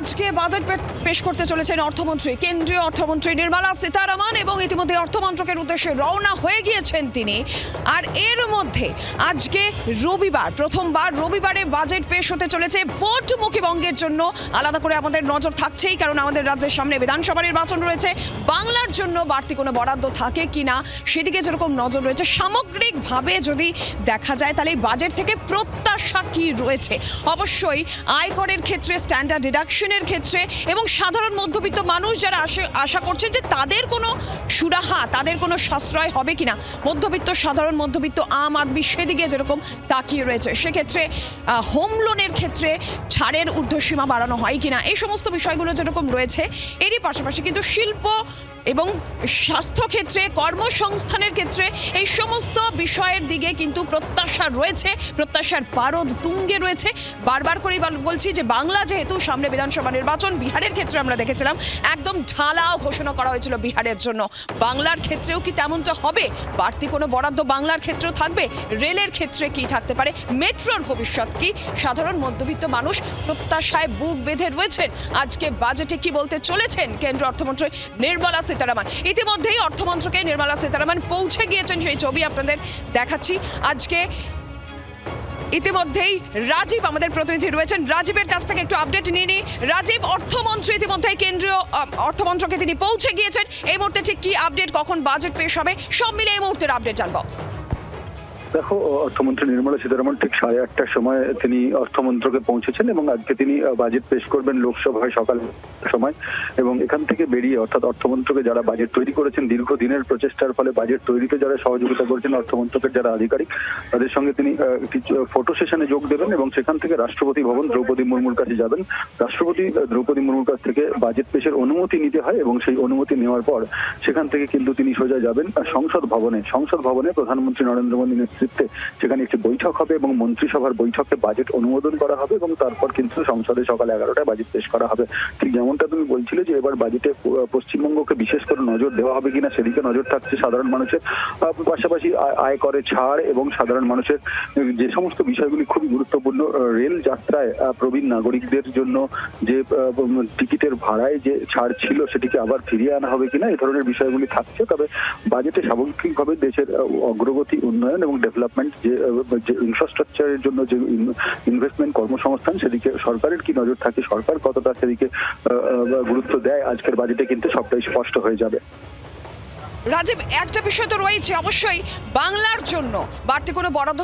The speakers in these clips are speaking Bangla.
আজকে বাজেট পেশ করতে চলেছেন অর্থমন্ত্রী, কেন্দ্রীয় অর্থমন্ত্রী নির্মলা সীতারামন, এবং ইতিমধ্যে অর্থমন্ত্রকের উদ্দেশ্যে রওনা হয়ে গিয়েছেন তিনি। আর এর মধ্যে আজকে রবিবার, প্রথমবার রবিবারে বাজেট পেশ হতে চলেছে। ভোটমুখী বঙ্গের জন্য আলাদা করে আমাদের নজর থাকছেই, কারণ আমাদের রাজ্যের সামনে বিধানসভা নির্বাচন রয়েছে। বাংলার জন্য বাড়তি কোনো বরাদ্দ থাকে কিনা সেদিকে যেরকম নজর রয়েছে, সামগ্রিকভাবে যদি দেখা যায় তাহলে বাজেট থেকে প্রত্যাশা কি রয়েছে। অবশ্যই আয়করের ক্ষেত্রে, স্ট্যান্ডার্ড ডিডাকশনের ক্ষেত্রে, এবং সাধারণ মধ্যবিত্ত মানুষ যারা আশা করছেন যে তাদের কোনো সুরাহা, তাদের কোনো সাশ্রয় হবে কিনা, মধ্যবিত্ত, সাধারণ মধ্যবিত্ত, আম আদমি সেদিকে যেরকম তাকিয়ে রয়েছে। সেক্ষেত্রে হোম লোনের ক্ষেত্রে ছাড়ের ঊর্ধ্বসীমা বাড়ানো হয় কিনা, এই সমস্ত বিষয়গুলো যেরকম রয়েছে, এরই পাশাপাশি কিন্তু শিল্প এবং স্বাস্থ্যক্ষেত্রে, কর্মসংস্থানের ক্ষেত্রে এই সমস্ত বিষয়ের দিকে কিন্তু প্রত্যাশা রয়েছে, প্রত্যাশার পারদ তুঙ্গে রয়েছে। বারবার করেই বলছি যে বাংলা যেহেতু সামনে বিধানসভা নির্বাচন, বিহারের ক্ষেত্রে আমরা দেখেছিলাম একদম ঢালাও ঘোষণা করা হয়েছিল বিহারের জন্য। বাংলার ক্ষেত্রেও কি তেমনটা হবে? বাড়তি কোনো বরাদ্দ বাংলার ক্ষেত্রেও থাকবে? রেলের ক্ষেত্রে কি থাকতে পারে? মেট্রোর ভবিষ্যৎ কি? সাধারণ মধ্যবিত্ত মানুষ প্রত্যাশায় বুক বেঁধে রয়েছেন। আজকে বাজেটে কি বলতে চলেছেন কেন্দ্রীয় অর্থমন্ত্রী নির্মলা সীতারামন? ইতিমধ্যেই অর্থমন্ত্রকে নির্মলা সীতারামন পৌঁছে গিয়েছেন, সেই ছবি আপনাদের দেখাচ্ছি। আজকে ইতিমধ্যেই রাজীব আমাদের প্রতিনিধি রয়েছেন, রাজীবের কাছ থেকে একটু আপডেট নিয়ে নিই। রাজীব, অর্থমন্ত্রী ইতিমধ্যেই কেন্দ্রীয় অর্থমন্ত্রকে তিনি পৌঁছে গিয়েছেন। এই মুহূর্তে ঠিক কি আপডেট, কখন বাজেট পেশ হবে, সব মিলে এই মুহূর্তের আপডেট জানবো। দেখো, অর্থমন্ত্রী নির্মলা সীতারামন ঠিক 8:30টার সময় তিনি অর্থমন্ত্রকে পৌঁছেছেন এবং আজকে তিনি বাজেট পেশ করবেন লোকসভায় সকাল সময়। এবং এখান থেকে বেরিয়ে, অর্থাৎ অর্থমন্ত্রকে যারা বাজেট তৈরি করেছেন, দীর্ঘদিনের প্রচেষ্টার ফলে বাজেট তৈরিতে যারা সহযোগিতা করেছেন অর্থমন্ত্রকের যারা আধিকারিক, তাদের সঙ্গে তিনি একটি ফটো সেশনে যোগ দেবেন এবং সেখান থেকে রাষ্ট্রপতি ভবন দ্রৌপদী মুর্মুর কাছে যাবেন। রাষ্ট্রপতি দ্রৌপদী মুর্মুর কাছ থেকে বাজেট পেশের অনুমতি নিতে হয় এবং সেই অনুমতি নেওয়ার পর সেখান থেকে কিন্তু তিনি সোজা যাবেন সংসদ ভবনে। সংসদ ভবনে প্রধানমন্ত্রী নরেন্দ্র মোদী সেখানে একটি বৈঠক হবে এবং মন্ত্রিসভার বৈঠকে বাজেট অনুমোদন করা হবে এবং তারপর কিন্তু সংসদে সকাল 11টায় বাজেট পেশ করা হবে। ঠিক যেমনটা তুমি বলছিলে যে এবার বাজেটে পশ্চিমবঙ্গকে বিশেষ করে নজর দেওয়া হবে কিনা সেদিকে নজর থাকছে সাধারণ মানুষের, পাশাপাশি আয় করে ছাড় এবং সাধারণ মানুষের যে সমস্ত বিষয়গুলি খুবই গুরুত্বপূর্ণ, রেল যাত্রায় প্রবীণ নাগরিকদের জন্য যে টিকিটের ভাড়ায় যে ছাড় ছিল সেটিকে আবার ফিরিয়ে আনা হবে কিনা, এই ধরনের বিষয়গুলি থাকছে। তবে বাজেটে সামগ্রিকভাবে দেশের অগ্রগতি, উন্নয়ন এবং ডেভেলপমেন্ট, যে ইনফ্রাস্ট্রাকচারের জন্য যে ইনভেস্টমেন্ট, কর্মসংস্থান, সেদিকে সরকারের কি নজর থাকে, সরকার কতটা সেদিকে গুরুত্ব দেয়, আজকের বাজেটে কিন্তু সবটাই স্পষ্ট হয়ে যাবে। রাজীব, একটা বিষয় তো রয়েছে, অবশ্যই বাংলার জন্য বাড়তি কোনো বরাদ্দ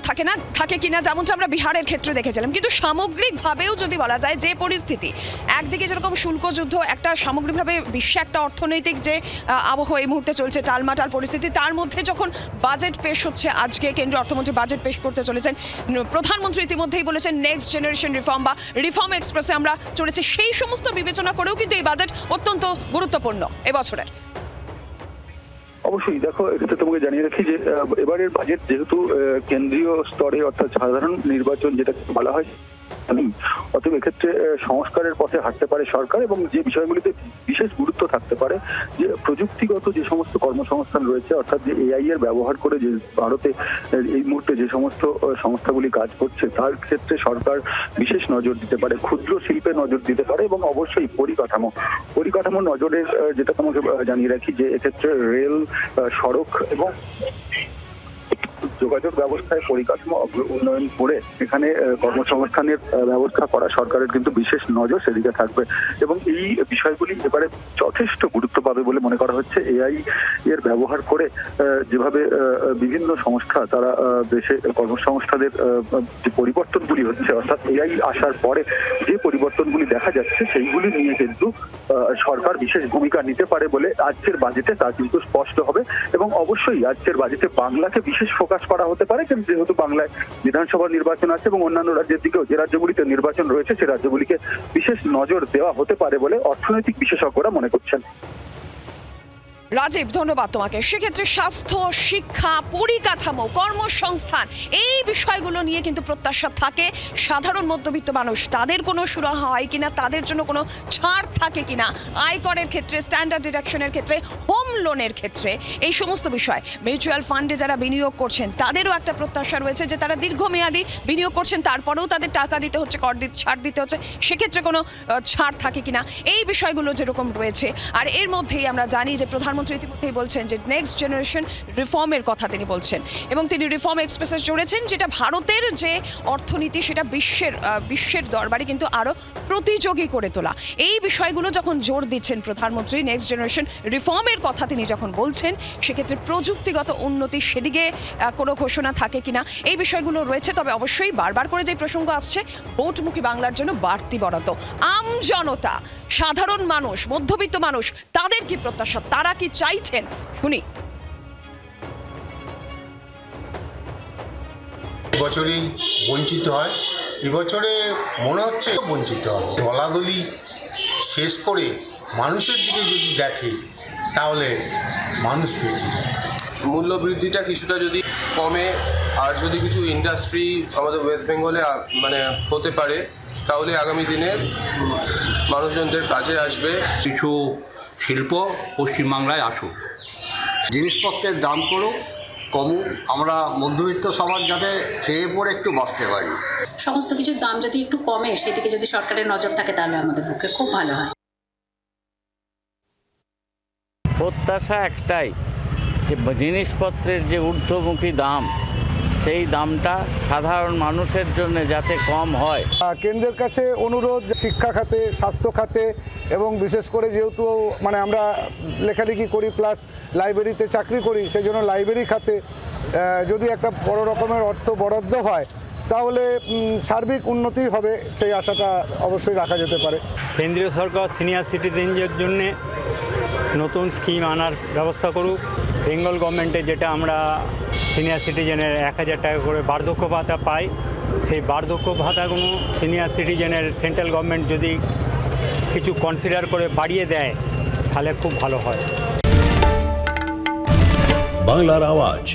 থাকে কিনা, যেমনটা আমরা বিহারের ক্ষেত্রে দেখেছিলাম। কিন্তু সামগ্রিকভাবেও যদি বলা যায় যে পরিস্থিতি, একদিকে যেরকম শুল্ক যুদ্ধ, একটা সামগ্রিকভাবে বিশ্বে একটা অর্থনৈতিক যে আবহ এই মুহূর্তে চলছে, টালমাটাল পরিস্থিতি, তার মধ্যে যখন বাজেট পেশ হচ্ছে, আজকে কেন্দ্রীয় অর্থমন্ত্রী বাজেট পেশ করতে চলেছেন, প্রধানমন্ত্রী ইতিমধ্যেই বলেছেন নেক্সট জেনারেশন রিফর্ম বা রিফর্ম এক্সপ্রেসে আমরা চলেছি, সেই সমস্ত বিবেচনা করেও কিন্তু এই বাজেট অত্যন্ত গুরুত্বপূর্ণ এবছরের। অবশ্যই। দেখো, এক্ষেত্রে তোমাকে জানিয়ে রাখি যে এবারের বাজেট যেহেতু কেন্দ্রীয় স্তরে, অর্থাৎ সাধারণ নির্বাচন যেটা বলা হয়, অতএব এক্ষেত্রে সংস্কারের পথে হাঁটতে পারে সরকার এবং যে বিষয়গুলিতে বিশেষ গুরুত্ব থাকতে পারে, যে প্রযুক্তিগত যে সমস্ত কর্মসংস্থান রয়েছে, অর্থাৎ যে এআই এর ব্যবহার করে যে ভারতে এই মুহূর্তে যে সমস্ত সংস্থাগুলি কাজ করছে, তার ক্ষেত্রে সরকার বিশেষ নজর দিতে পারে, ক্ষুদ্র শিল্পে নজর দিতে পারে এবং অবশ্যই পরিকাঠামো নজরের, যেটা তোমাকে জানিয়ে রাখি যে এক্ষেত্রে রেল, সড়ক এবং যোগাযোগ ব্যবস্থায় পরিকাঠামো উন্নয়ন করে এখানে কর্মসংস্থানের ব্যবস্থা করা সরকারের কিন্তু বিশেষ নজর সেদিকে থাকবে এবং এই বিষয়গুলি এবারে যথেষ্ট গুরুত্ব পাবে বলে মনে করা হচ্ছে। এআই এর ব্যবহার করে যেভাবে বিভিন্ন সংস্থা তারা দেশে কর্মসংস্থানের যে পরিবর্তনগুলি হচ্ছে, অর্থাৎ এআই আসার পরে যে পরিবর্তনগুলি দেখা যাচ্ছে, সেইগুলি নিয়ে কিন্তু সরকার বিশেষ ভূমিকা নিতে পারে বলে আজকের বাজেটে তা কিন্তু স্পষ্ট হবে। এবং অবশ্যই আজকের বাজেটে বাংলাকে বিশেষ ফোকাস করা হতে পারে, কিন্তু যেহেতু বাংলায় বিধানসভা নির্বাচন আছে এবং অন্যান্য রাজ্যের দিকেও যে রাজ্যগুলিতে নির্বাচন রয়েছে, সে রাজ্যগুলিকে বিশেষ নজর দেওয়া হতে পারে বলে অর্থনৈতিক বিশেষজ্ঞরা মনে করছেন। রাজীব, ধন্যবাদ তোমাকে। সেক্ষেত্রে স্বাস্থ্য, শিক্ষা, পরিকাঠামো, কর্মসংস্থান এই বিষয়গুলো নিয়ে কিন্তু প্রত্যাশা থাকে সাধারণ মধ্যবিত্ত মানুষ। তাদের কোনো সুরাহা হয় কিনা, তাদের জন্য কোনো ছাড় থাকে কিনা আয়করের ক্ষেত্রে, স্ট্যান্ডার্ড ডিডাকশনের ক্ষেত্রে, হোম লোনের ক্ষেত্রে, এই সমস্ত বিষয়। মিউচুয়াল ফান্ডে যারা বিনিয়োগ করছেন তাদেরও একটা প্রত্যাশা রয়েছে যে তারা দীর্ঘমেয়াদী বিনিয়োগ করছেন, তারপরেও তাদের টাকা দিতে হচ্ছে, ছাড় দিতে হচ্ছে, সেক্ষেত্রে কোনো ছাড় থাকে কিনা, এই বিষয়গুলো যেরকম রয়েছে। আর এর মধ্যেই আমরা জানি যে প্রধানমন্ত্রী ইতিমধ্যেই বলছেন যে নেক্সট জেনারেশন রিফর্মের কথা তিনি বলছেন, এবং তিনি রিফর্ম এক্সপ্রেসে জুড়েছেন যেটা ভারতের যে অর্থনীতি সেটা বিশ্বের দরবারে কিন্তু আরও প্রতিযোগী করে তোলা। এই বিষয়গুলো যখন জোর দিচ্ছেন প্রধানমন্ত্রী, নেক্সট জেনারেশন রিফর্মের কথা তিনি যখন বলছেন, সেক্ষেত্রে প্রযুক্তিগত উন্নতি সেদিকে কোনো ঘোষণা থাকে কিনা, এই বিষয়গুলো রয়েছে। তবে অবশ্যই বারবার করে যে প্রসঙ্গ আসছে, ভোটমুখী বাংলার জন্য বাড়তি বরাদ্দ। আম জনতা, সাধারণ মানুষ, মধ্যবিত্ত মানুষ, তাদের কি প্রত্যাশা, তারা কি চাইছেন, শুনি। এবছরই বঞ্চিত হয়, এবছরে মনে হচ্ছে বঞ্চিত হবে। দলাদলি শেষ করে মানুষের দিকে যদি দেখে তাহলে মানুষ বেঁচে যায়। মূল্য বৃদ্ধিটা কিছুটা যদি কমে আর যদি কিছু ইন্ডাস্ট্রি আমাদের ওয়েস্ট বেঙ্গলে মানে হতে পারে, তাহলে আগামী দিনে মানুষজনদের কাজে আসবে। কিছু শিল্প পশ্চিমবাংলায় আসুক, জিনিসপত্রের দাম কমুক, আমরা মধ্যবিত্ত সমাজ যাতে খেয়ে পড়ে একটু বাঁচতে পারি। সমস্ত কিছুর দাম যদি একটু কমে, সেদিকে যদি সরকারের নজর থাকে তাহলে আমাদের পক্ষে খুব ভালো হয়। প্রত্যাশা একটাই, যে জিনিসপত্রের যে ঊর্ধ্বমুখী দাম, সেই দামটা সাধারণ মানুষের জন্য যাতে কম হয়। কেন্দ্রের কাছে অনুরোধ, শিক্ষা খাতে, স্বাস্থ্য খাতে, এবং বিশেষ করে যেহেতু মানে আমরা লেখালেখি করি প্লাস লাইব্রেরিতে চাকরি করি, সেই জন্য লাইব্রেরি খাতে যদি একটা বড় রকমের অর্থ বরাদ্দ হয় তাহলে সার্বিক উন্নতি হবে, সেই আশাটা অবশ্যই রাখা যেতে পারে। কেন্দ্রীয় সরকার সিনিয়র সিটিজেনদের জন্য নতুন স্কিম আনার ব্যবস্থা করুক। বেঙ্গল গভর্নমেন্টে যেটা আমরা সিনিয়র সিটিজেনের 1000 টাকা করে বার্ধক্য ভাতা পাই, সেই বার্ধক্য ভাতাগুলো সিনিয়র সিটিজেনের সেন্ট্রাল গভর্নমেন্ট যদি কিছু কনসিডার করে বাড়িয়ে দেয় তাহলে খুব ভালো হয়। বাংলার আওয়াজ,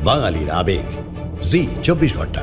বাঙালির আবেগ, জি 24 ঘন্টা।